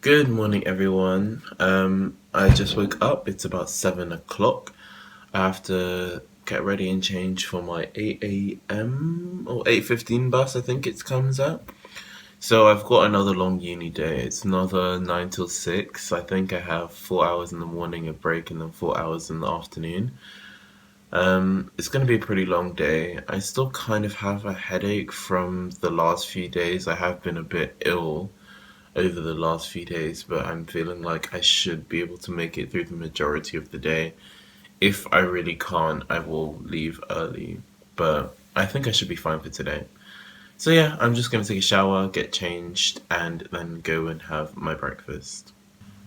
Good morning, everyone. I just woke up. It's about 7 o'clock. I have to get ready and change for my 8 a.m. or 8:15 bus, I think it comes at. So I've got another long uni day. It's another 9 till 6. I think I have 4 hours in the morning, a break, and then 4 hours in the afternoon. It's going to be a pretty long day. I still kind of have a headache from the last few days. I have been a bit ill over the last few days, but I'm feeling like I should be able to make it through the majority of the day. If I really can't, I will leave early, but I think I should be fine for today. So yeah, I'm just gonna take a shower, get changed, and then go and have my breakfast.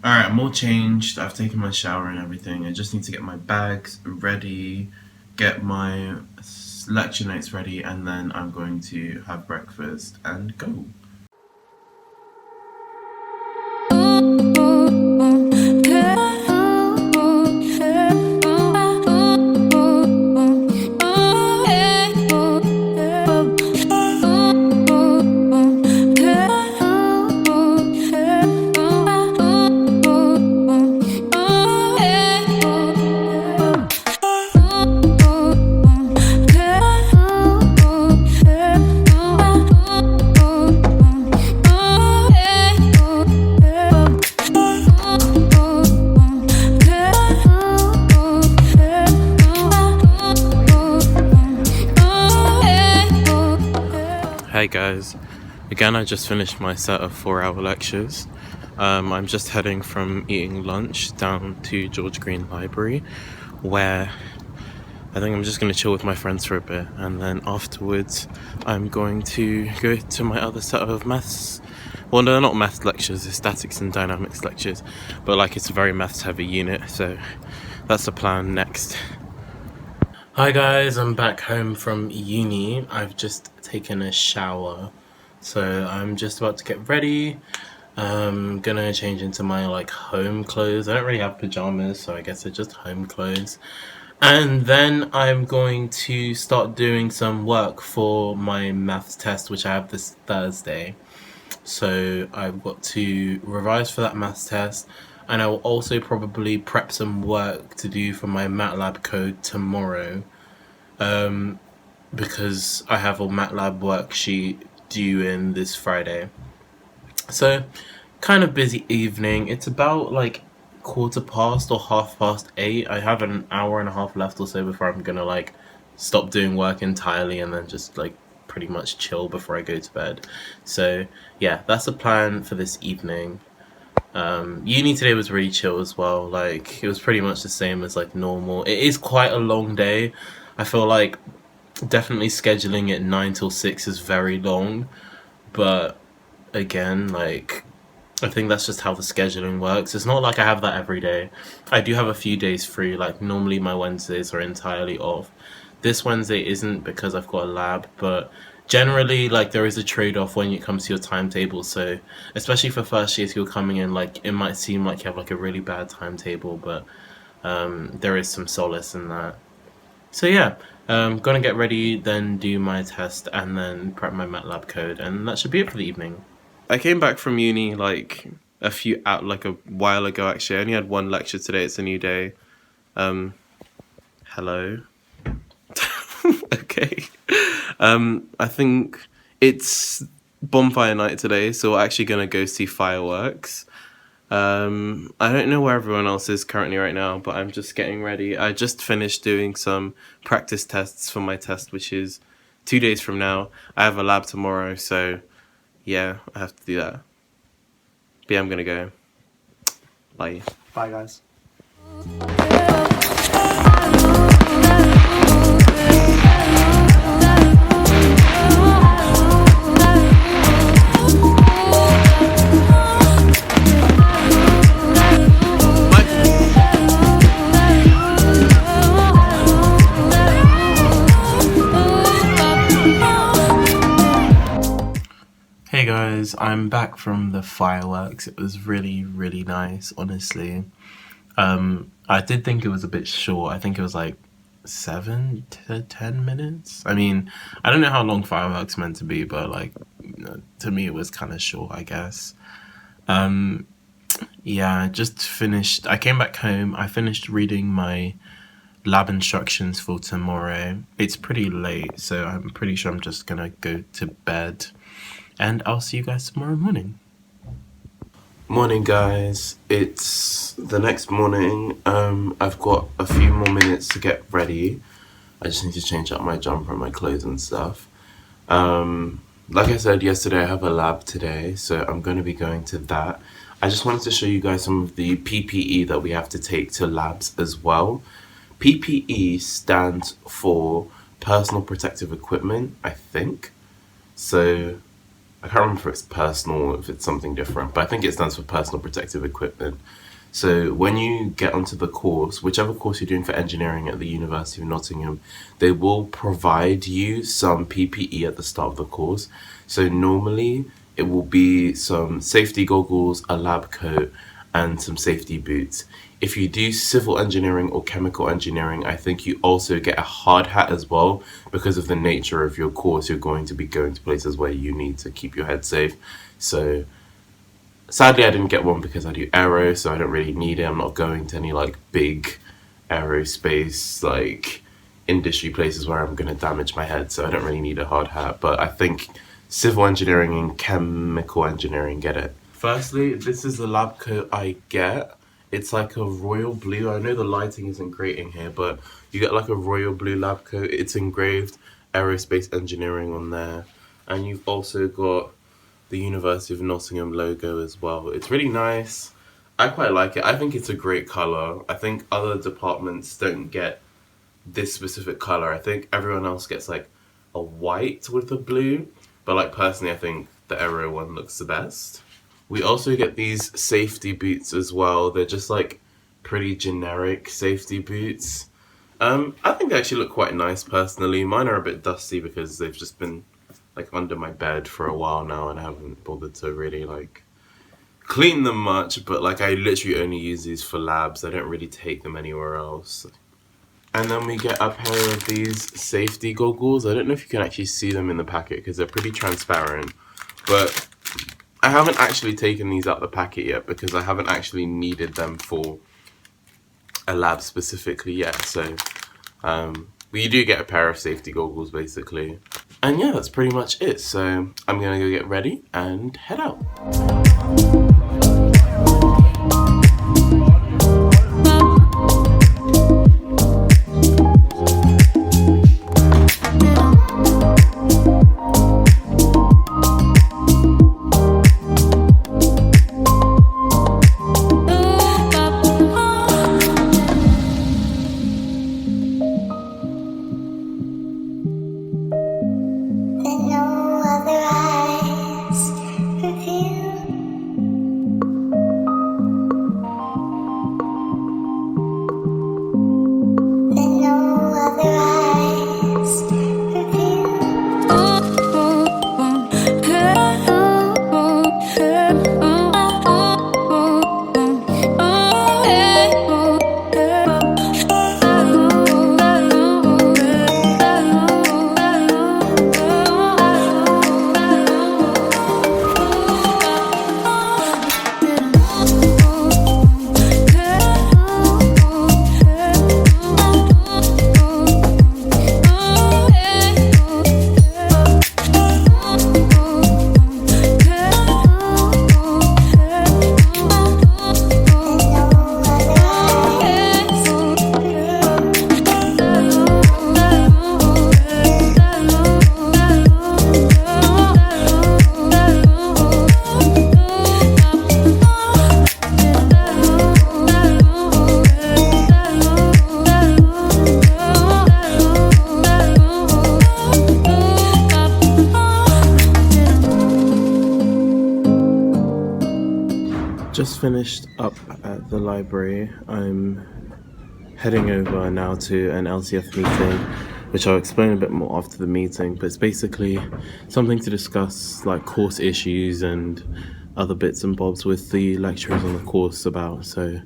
Alright, I'm all changed. I've taken my shower and everything. I just need to get my bags ready, get my lecture notes ready, and then I'm going to have breakfast and go. Hey guys, again I just finished my set of 4 hour lectures. I'm just heading from eating lunch down to George Green Library, where I think I'm just going to chill with my friends for a bit, and then afterwards I'm going to go to my other set of maths. Well, no, not maths lectures, it's statics and dynamics lectures, but like it's a very maths heavy unit, so that's the plan next. Hi guys, I'm back home from uni. I've just taken a shower, so I'm just about to get ready. I'm gonna change into my like home clothes. I don't really have pajamas, so I guess they're just home clothes. And then I'm going to start doing some work for my maths test, which I have this Thursday. So I've got to revise for that maths test, and I will also probably prep some work to do for my MATLAB code tomorrow, because I have a MATLAB worksheet due in this Friday. So, kind of busy evening. It's about like quarter past or half past 8. I have an hour and a half left or so before I'm gonna like stop doing work entirely and then just like pretty much chill before I go to bed. So yeah, that's the plan for this evening. Uni today was really chill as well. Like it was pretty much the same as like normal. It is quite a long day. I feel like definitely scheduling it 9 till 6 is very long, but again, like I think that's just how the scheduling works. It's not like I have that every day. I do have a few days free, like normally my Wednesdays are entirely off. This Wednesday isn't because I've got a lab, but generally like there is a trade-off when it comes to your timetable. So especially for first years who are coming in, like it might seem like you have like a really bad timetable, but there is some solace in that. So yeah, gonna get ready, then do my test, and then prep my MATLAB code, and that should be it for the evening. I came back from uni like a while ago. Actually, I only had one lecture today. It's a new day. Hello. Okay. I think it's bonfire night today, so we're actually gonna go see fireworks. I don't know where everyone else is currently right now, but I'm just getting ready. I just finished doing some practice tests for my test, which is 2 days from now. I have a lab tomorrow, so yeah, I have to do that. But yeah, I'm gonna go. Bye. Bye, guys. Hey guys, I'm back from the fireworks. It was really, really nice, honestly. I did think it was a bit short. I think it was like 7 to 10 minutes. I mean, I don't know how long fireworks meant to be, but like, to me, it was kind of short, I guess. Yeah, I just finished. I came back home. I finished reading my lab instructions for tomorrow. It's pretty late, so I'm pretty sure I'm just gonna go to bed. And I'll see you guys tomorrow morning. Morning, guys. It's the next morning. I've got a few more minutes to get ready. I just need to change out my jumper and my clothes and stuff. Like I said yesterday, I have a lab today, so I'm going to be going to that. I just wanted to show you guys some of the PPE that we have to take to labs as well. PPE stands for personal protective equipment, I think. So I can't remember if it's personal or if it's something different, but I think it stands for personal protective equipment. So when you get onto the course, whichever course you're doing for engineering at the University of Nottingham, they will provide you some PPE at the start of the course. So normally it will be some safety goggles, a lab coat, and some safety boots. If you do civil engineering or chemical engineering, I think you also get a hard hat as well because of the nature of your course. You're going to be going to places where you need to keep your head safe. So sadly, I didn't get one because I do aero, so I don't really need it. I'm not going to any like big aerospace like industry places where I'm going to damage my head, so I don't really need a hard hat. But I think civil engineering and chemical engineering get it. Firstly, this is the lab coat I get. It's like a royal blue. I know the lighting isn't great in here, but you get like a royal blue lab coat. It's engraved aerospace engineering on there. And you've also got the University of Nottingham logo as well. It's really nice. I quite like it. I think it's a great colour. I think other departments don't get this specific colour. I think everyone else gets like a white with a blue. But like personally, I think the aero one looks the best. We also get these safety boots as well. They're just like pretty generic safety boots. I think they actually look quite nice personally. Mine are a bit dusty because they've just been like under my bed for a while now and I haven't bothered to really like clean them much, but like I literally only use these for labs. I don't really take them anywhere else. And then we get a pair of these safety goggles. I don't know if you can actually see them in the packet because they're pretty transparent, but I haven't actually taken these out the packet yet because I haven't actually needed them for a lab specifically yet. So you do get a pair of safety goggles basically. And yeah, that's pretty much it. So I'm gonna go get ready and head out. Just finished up at the library. I'm heading over now to an LCF meeting, which I'll explain a bit more after the meeting, but it's basically something to discuss like course issues and other bits and bobs with the lecturers on the course about, so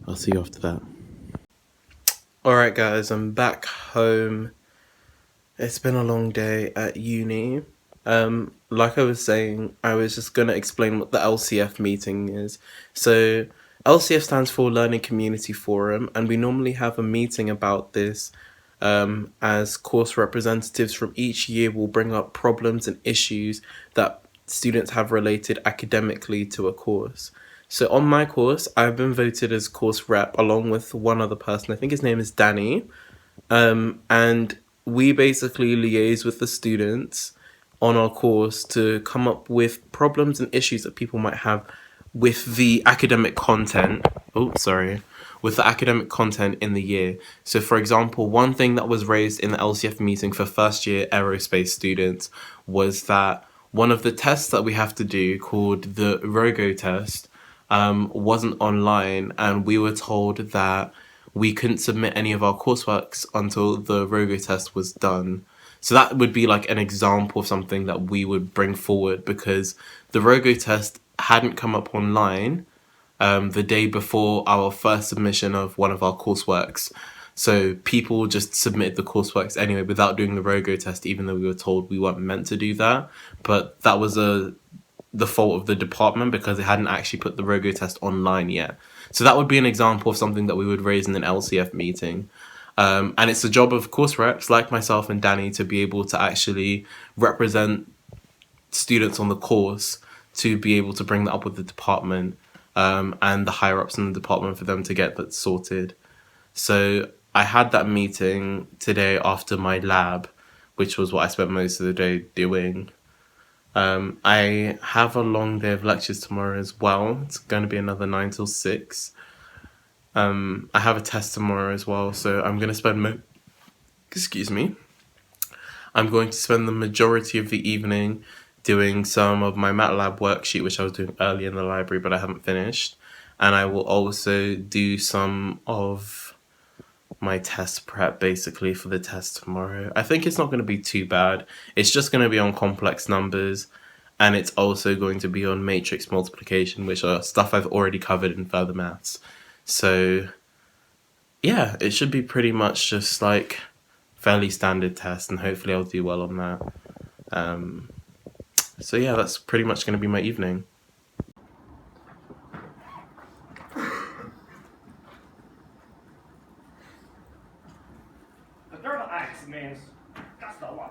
I'll see you after that. Alright guys, I'm back home. It's been a long day at uni. Like I was saying, I was just going to explain what the LCF meeting is. So, LCF stands for Learning Community Forum, and we normally have a meeting about this as course representatives from each year will bring up problems and issues that students have related academically to a course. So, on my course, I've been voted as course rep along with one other person. I think his name is Danny. And we basically liaise with the students on our course to come up with problems and issues that people might have with the academic content. Oh, sorry. With the academic content in the year. So, for example, one thing that was raised in the LCF meeting for first year aerospace students was that one of the tests that we have to do, called the Rogo test, wasn't online, and we were told that we couldn't submit any of our courseworks until the Rogo test was done. So that would be like an example of something that we would bring forward, because the Rogo test hadn't come up online the day before our first submission of one of our courseworks. So people just submitted the courseworks anyway without doing the Rogo test, even though we were told we weren't meant to do that. But that was the fault of the department because they hadn't actually put the Rogo test online yet. So that would be an example of something that we would raise in an LCF meeting. And it's the job of course reps like myself and Danny to be able to actually represent students on the course, to be able to bring that up with the department and the higher ups in the department for them to get that sorted. So I had that meeting today after my lab, which was what I spent most of the day doing. I have a long day of lectures tomorrow as well. It's going to be another 9 till 6. I have a test tomorrow as well, so I'm going to spend I'm going to spend the majority of the evening doing some of my MATLAB worksheet, which I was doing early in the library, but I haven't finished. And I will also do some of my test prep basically for the test tomorrow. I think it's not going to be too bad. It's just going to be on complex numbers, and it's also going to be on matrix multiplication, which are stuff I've already covered in further maths. So yeah, it should be pretty much just like fairly standard test, and hopefully I'll do well on that. So yeah, that's pretty much going to be my evening. The turtle X means that's the love.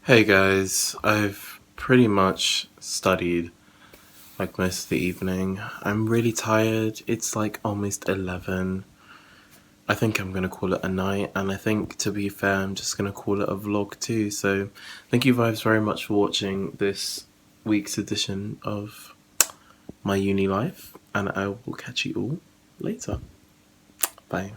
Hey guys, I've pretty much studied like most of the evening. I'm really tired. It's like almost 11. I think I'm gonna call it a night, and I think, to be fair, I'm just gonna call it a vlog too. So thank you guys very much for watching this week's edition of my uni life, and I will catch you all later. Bye.